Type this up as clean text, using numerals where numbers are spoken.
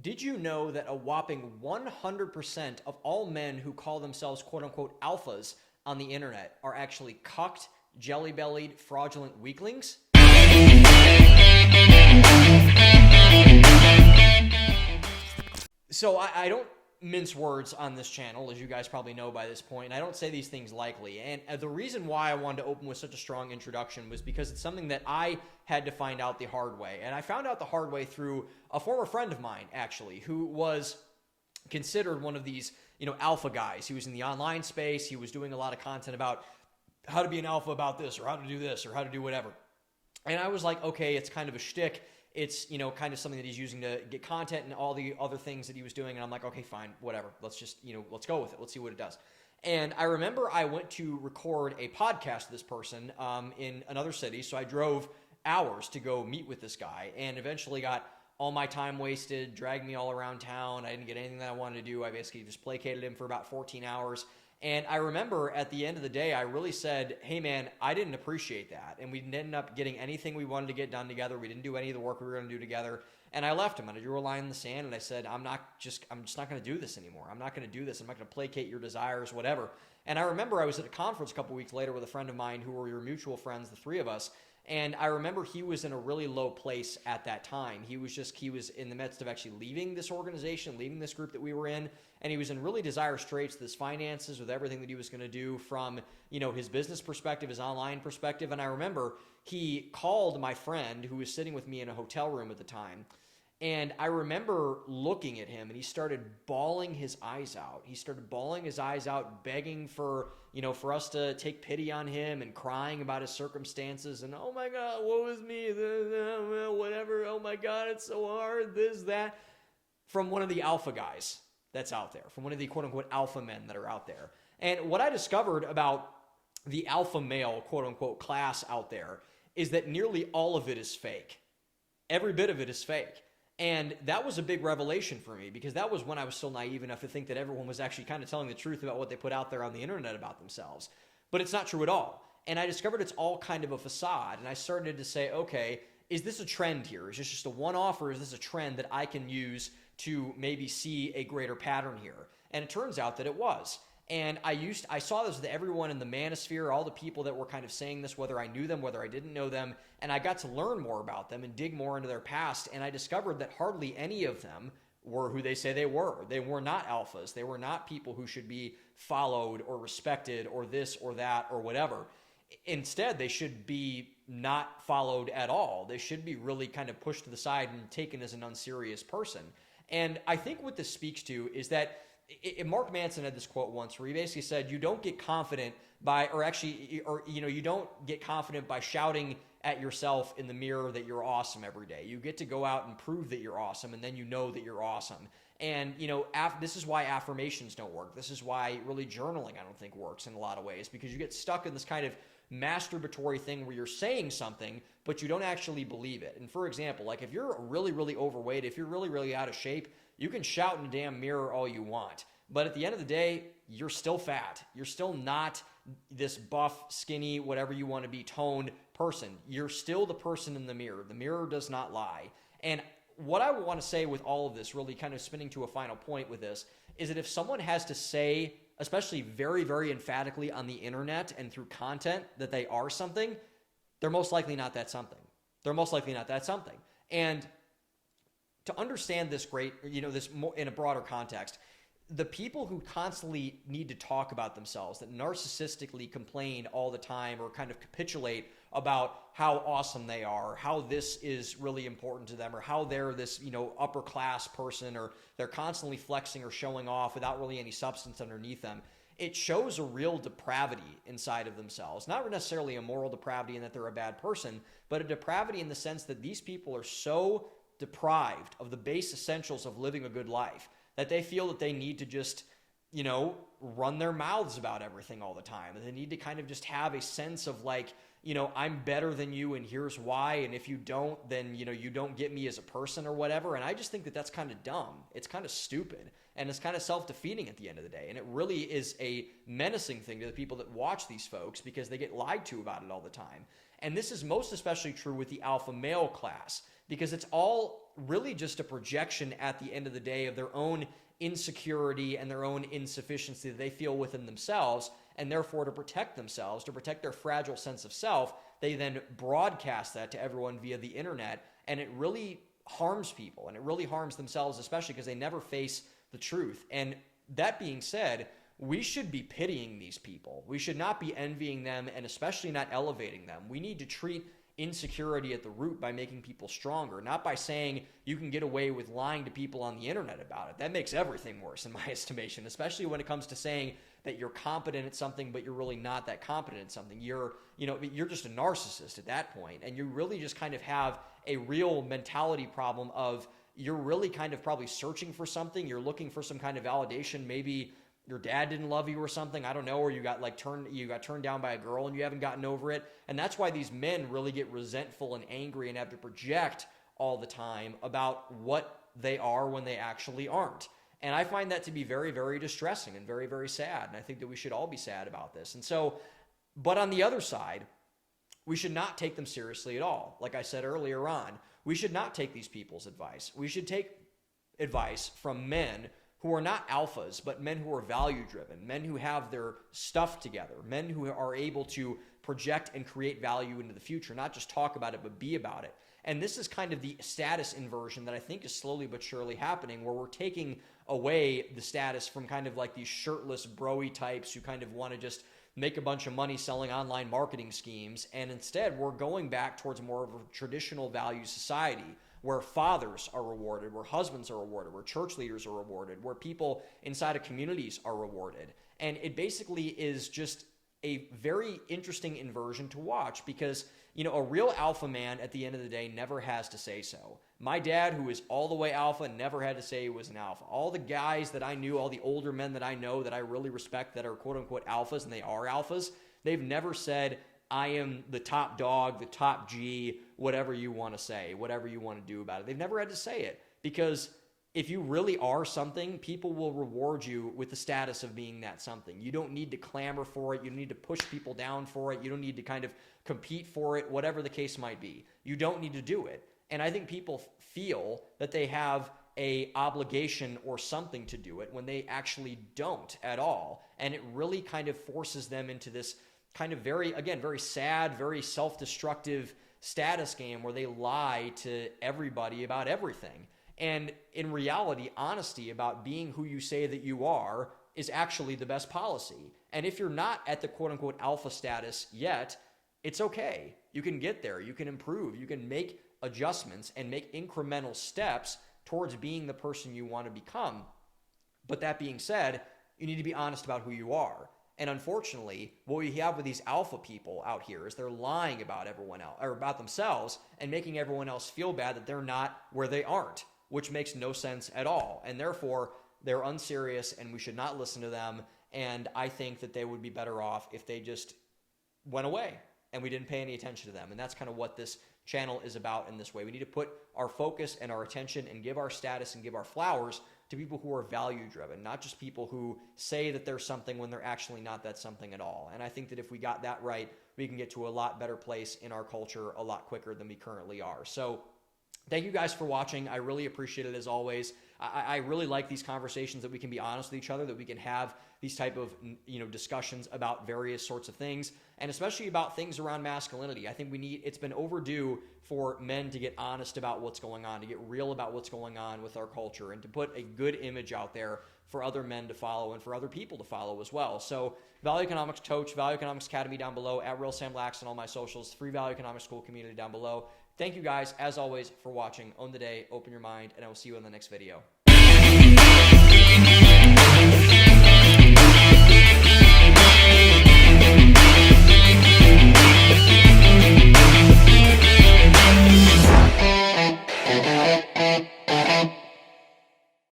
Did you know that a whopping 100% of all men who call themselves quote-unquote alphas on the internet are actually cucked, jelly-bellied, fraudulent weaklings? So I don't mince words on this channel, as you guys probably know by this point, and I don't say these things lightly. And the reason why I wanted to open with such a strong introduction was because it's something that I had to find out the hard way. And I found out the hard way through a former friend of mine, actually, who was considered one of these, alpha guys. He was in the online space. He was doing a lot of content about how to be an alpha about this, or how to do this, or how to do whatever. And I was like, okay, it's kind of a shtick. It's, kind of something that he's using to get content and all the other things that he was doing. And I'm like, okay, fine, whatever. Let's just, let's go with it. Let's see what it does. And I remember I went to record a podcast with this person in another city. So I drove hours to go meet with this guy and eventually got all my time wasted, dragged me all around town. I didn't get anything that I wanted to do. I basically just placated him for about 14 hours. And I remember at the end of the day, I really said, hey man, I didn't appreciate that. And we didn't end up getting anything we wanted to get done together. We didn't do any of the work we were going to do together. And I left him and I drew a line in the sand and I said, I'm just not going to do this anymore. I'm not going to do this. I'm not going to placate your desires, whatever. And I remember I was at a conference a couple weeks later with a friend of mine who were your mutual friends, the three of us. And I remember he was in a really low place at that time. He was in the midst of actually leaving this organization, leaving this group that we were in. And he was in really dire straits with his finances, with everything that he was going to do from, his business perspective, his online perspective. And I remember he called my friend who was sitting with me in a hotel room at the time. And I remember looking at him and he started bawling his eyes out. He started bawling his eyes out, begging for us to take pity on him and crying about his circumstances and, oh my God, woe is me, whatever, oh my God, it's so hard, this, that, from one of the alpha guys that's out there, from one of the quote-unquote alpha men that are out there. And what I discovered about the alpha male quote-unquote class out there is that nearly all of it is fake. Every bit of it is fake. And that was a big revelation for me because that was when I was still naive enough to think that everyone was actually kind of telling the truth about what they put out there on the internet about themselves. But it's not true at all. And I discovered it's all kind of a facade. And I started to say, okay, is this a trend here? Is this just a one-off or is this a trend that I can use to maybe see a greater pattern here? And it turns out that it was. And I saw this with everyone in the manosphere, all the people that were kind of saying this, whether I knew them, whether I didn't know them, and I got to learn more about them and dig more into their past, and I discovered that hardly any of them were who they say they were. They were not alphas. They were not people who should be followed or respected or this or that or whatever. Instead, they should be not followed at all. They should be really kind of pushed to the side and taken as an unserious person. And I think what this speaks to is that Mark Manson had this quote once where he basically said, you don't get confident you don't get confident by shouting at yourself in the mirror that you're awesome every day. You get to go out and prove that you're awesome, and then you know that you're awesome. And, this is why affirmations don't work. This is why really journaling, I don't think, works in a lot of ways, because you get stuck in this kind of masturbatory thing where you're saying something, but you don't actually believe it. And for example, like if you're really, really overweight, if you're really, really out of shape, you can shout in a damn mirror all you want. But at the end of the day, you're still fat. You're still not this buff, skinny, whatever you want to be, toned person. You're still the person in the mirror. The mirror does not lie. And what I want to say with all of this, really kind of spinning to a final point with this, is that if someone has to say, especially very, very emphatically on the internet and through content, that they are something, they're most likely not that something. They're most likely not that something. And to understand this this more in a broader context, the people who constantly need to talk about themselves, that narcissistically complain all the time or kind of capitulate about how awesome they are, how this is really important to them, or how they're this, upper class person, or they're constantly flexing or showing off without really any substance underneath them, it shows a real depravity inside of themselves. Not necessarily a moral depravity in that they're a bad person, but a depravity in the sense that these people are so deprived of the base essentials of living a good life that they feel that they need to just, run their mouths about everything all the time. And they need to kind of just have a sense of like, I'm better than you and here's why. And if you don't, then, you don't get me as a person or whatever. And I just think that that's kind of dumb. It's kind of stupid. And it's kind of self-defeating at the end of the day. And it really is a menacing thing to the people that watch these folks because they get lied to about it all the time. And this is most especially true with the alpha male class because it's all really just a projection at the end of the day of their own insecurity and their own insufficiency that they feel within themselves, and therefore to protect themselves, to protect their fragile sense of self, they then broadcast that to everyone via the internet, and it really harms people, and it really harms themselves, especially because they never face the truth. And that being said, we should be pitying these people. We should not be envying them, and especially not elevating them. We need to treat insecurity at the root by making people stronger, not by saying you can get away with lying to people on the internet about it. That makes everything worse in my estimation, especially when it comes to saying that you're competent at something, but you're really not that competent at something. You're just a narcissist at that point, and you really just kind of have a real mentality problem of you're really kind of probably searching for something. You're looking for some kind of validation. Maybe your dad didn't love you or something, I don't know, or you got turned down by a girl and you haven't gotten over it. And that's why these men really get resentful and angry and have to project all the time about what they are when they actually aren't. And I find that to be very, very distressing and very, very sad. And I think that we should all be sad about this. And so, but on the other side, we should not take them seriously at all. Like I said earlier on, we should not take these people's advice. We should take advice from men who are not alphas, but men who are value-driven, men who have their stuff together, men who are able to project and create value into the future, not just talk about it, but be about it. And this is kind of the status inversion that I think is slowly but surely happening, where we're taking away the status from kind of like these shirtless, bro-y types who kind of want to just make a bunch of money selling online marketing schemes. And instead, we're going back towards more of a traditional value society, where fathers are rewarded, where husbands are rewarded, where church leaders are rewarded, where people inside of communities are rewarded. And it basically is just a very interesting inversion to watch because, a real alpha man at the end of the day never has to say so. My dad, who is all the way alpha, never had to say he was an alpha. All the guys that I knew, all the older men that I know that I really respect that are quote unquote alphas, and they are alphas, they've never said, I am the top dog, the top G, whatever you want to say, whatever you want to do about it. They've never had to say it because if you really are something, people will reward you with the status of being that something. You don't need to clamor for it. You don't need to push people down for it. You don't need to kind of compete for it, whatever the case might be. You don't need to do it. And I think people feel that they have a obligation or something to do it when they actually don't at all. And it really kind of forces them into this kind of very sad, very self-destructive status game where they lie to everybody about everything. And in reality, honesty about being who you say that you are is actually the best policy. And if you're not at the quote-unquote alpha status yet, it's okay. You can get there. You can improve. You can make adjustments and make incremental steps towards being the person you want to become. But that being said, you need to be honest about who you are. And unfortunately, what we have with these alpha people out here is they're lying about everyone else or about themselves and making everyone else feel bad that they're not where they aren't, which makes no sense at all. And therefore, they're unserious and we should not listen to them. And I think that they would be better off if they just went away and we didn't pay any attention to them. And that's kind of what this channel is about in this way. We need to put our focus and our attention and give our status and give our flowers to people who are value driven, not just people who say that they're something when they're actually not that something at all. And I think that if we got that right, we can get to a lot better place in our culture a lot quicker than we currently are. So thank you guys for watching. I really appreciate it as always. I really like these conversations that we can be honest with each other, that we can have these type of discussions about various sorts of things, and especially about things around masculinity. I think it's been overdue for men to get honest about what's going on, to get real about what's going on with our culture, and to put a good image out there for other men to follow and for other people to follow as well. So Value Economics Coach, Value Economics Academy down below, at Real Sam Lax on all my socials, free Value Economics School community down below. Thank you guys, as always, for watching. Own the day, open your mind, and I will see you in the next video.